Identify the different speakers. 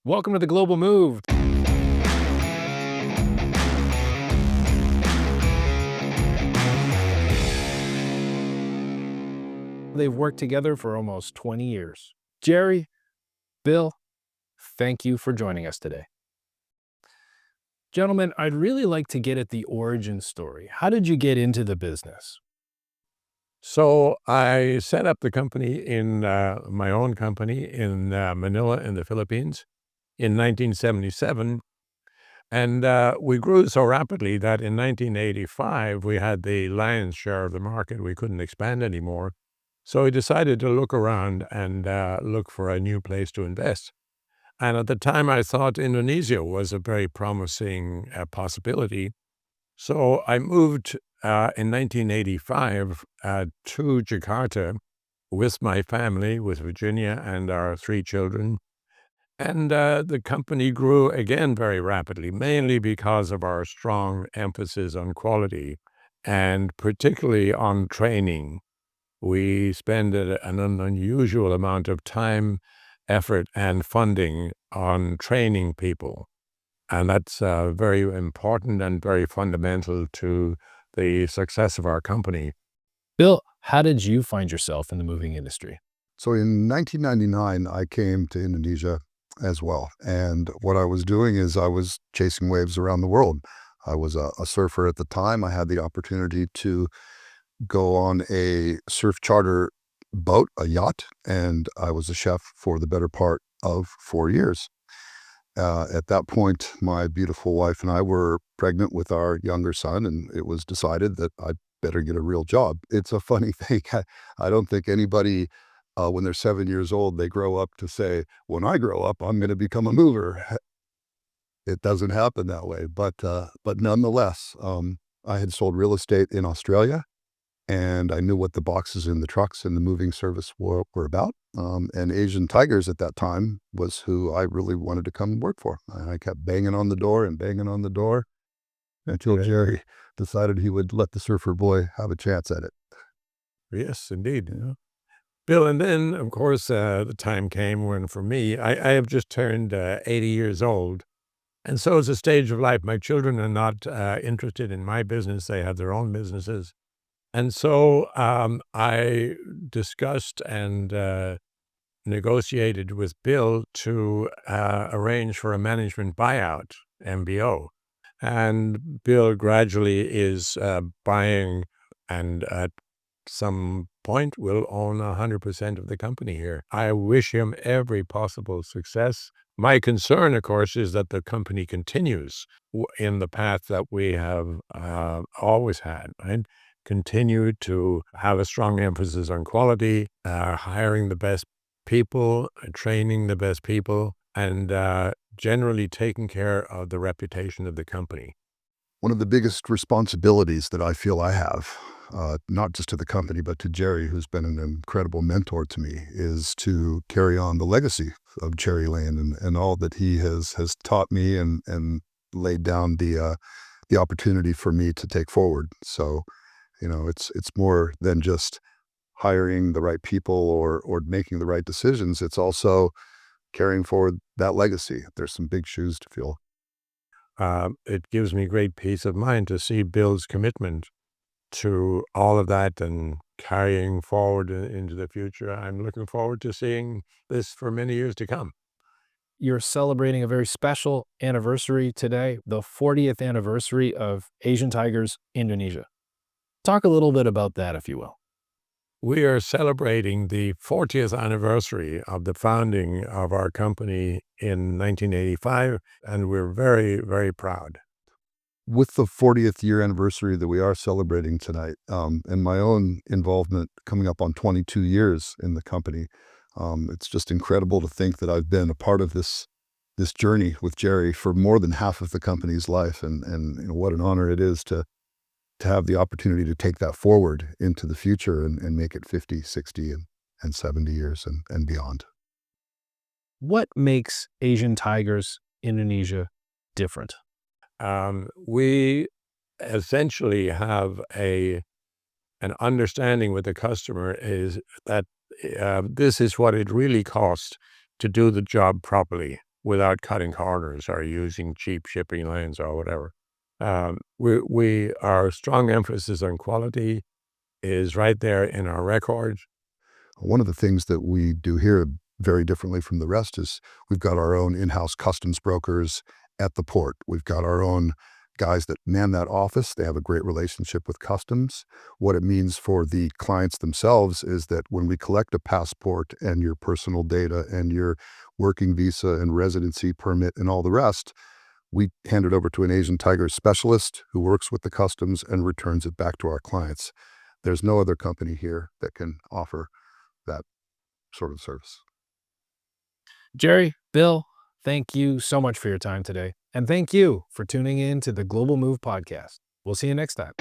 Speaker 1: Welcome to the Global Move. They've worked together for almost 20 years. Gerry, Bill, thank you for joining us today. Gentlemen, I'd really like to get at the origin story. How did you get into the business?
Speaker 2: So I set up the company in my own company in Manila in the Philippines in 1977. And we grew so rapidly that in 1985, we had the lion's share of the market. We couldn't expand anymore. So we decided to look around and look for a new place to invest. And at the time, I thought Indonesia was a very promising possibility. So I moved in 1985 to Jakarta with my family, with Virginia and our 3 children. And the company grew again very rapidly, mainly because of our strong emphasis on quality and particularly on training. We spend an unusual amount of time, effort, and funding on training people. And that's very important and very fundamental to the success of our company.
Speaker 1: Bill, how did you find yourself in the moving industry?
Speaker 3: So in 1999, I came to Indonesia as well. And what I was doing is I was chasing waves around the world. I was a surfer at the time. I had the opportunity to go on a surf charter boat, a yacht, and I was a chef for the better part of 4 years. At that point, my beautiful wife and I were pregnant with our younger son, and it was decided that I better get a real job. It's a funny thing. I don't think anybody, when they're 7 years old, they grow up to say, when I grow up, I'm going to become a mover. It doesn't happen that way. But nonetheless, I had sold real estate in Australia, and I knew what the boxes in the trucks and the moving service were about. And Asian Tigers at that time was who I really wanted to come work for. And I kept banging on the door and banging on the door until Gerry decided he would let the surfer boy have a chance at it.
Speaker 2: Yes, indeed. Yeah. Bill, and then, of course, the time came when, for me, I have just turned 80 years old. And so it's a stage of life. My children are not interested in my business. They have their own businesses. And so I discussed and negotiated with Bill to arrange for a management buyout, MBO. And Bill gradually is buying and at some point will own 100% of the company here. I wish him every possible success. My concern, of course, is that the company continues in the path that we have always had, right? Continue to have a strong emphasis on quality, hiring the best people, training the best people, and generally taking care of the reputation of the company.
Speaker 3: One of the biggest responsibilities that I feel I have, not just to the company, but to Gerry, who's been an incredible mentor to me, is to carry on the legacy of Gerry Lane and all that he has taught me and laid down the opportunity for me to take forward. So, it's more than just hiring the right people or making the right decisions. It's also carrying forward that legacy. There's some big shoes to fill.
Speaker 2: It gives me great peace of mind to see Bill's commitment to all of that and carrying forward into the future. I'm looking forward to seeing this for many years to come.
Speaker 1: You're celebrating a very special anniversary today, the 40th anniversary of Asian Tigers Indonesia. Talk a little bit about that, if you will.
Speaker 2: We are celebrating the 40th anniversary of the founding of our company in 1985, and we're very, very proud.
Speaker 3: With the 40th year anniversary that we are celebrating tonight, and my own involvement coming up on 22 years in the company, it's just incredible to think that I've been a part of this journey with Gerry for more than half of the company's life, and what an honor it is to have the opportunity to take that forward into the future and make it 50, 60, and 70 years and beyond.
Speaker 1: What makes Asian Tigers Indonesia different?
Speaker 2: We essentially have an understanding with the customer is that this is what it really costs to do the job properly. without cutting corners or using cheap shipping lanes or whatever. Our strong emphasis on quality is right there in our record.
Speaker 3: One of the things that we do here very differently from the rest is we've got our own in-house customs brokers at the port. We've got our own guys that man that office. They have a great relationship with customs. What it means for the clients themselves is that when we collect a passport and your personal data and your working visa and residency permit and all the rest, we hand it over to an Asian Tigers specialist who works with the customs and returns it back to our clients. There's no other company here that can offer that sort of service.
Speaker 1: Gerry, Bill, thank you so much for your time today. And thank you for tuning in to the Global Move podcast. We'll see you next time.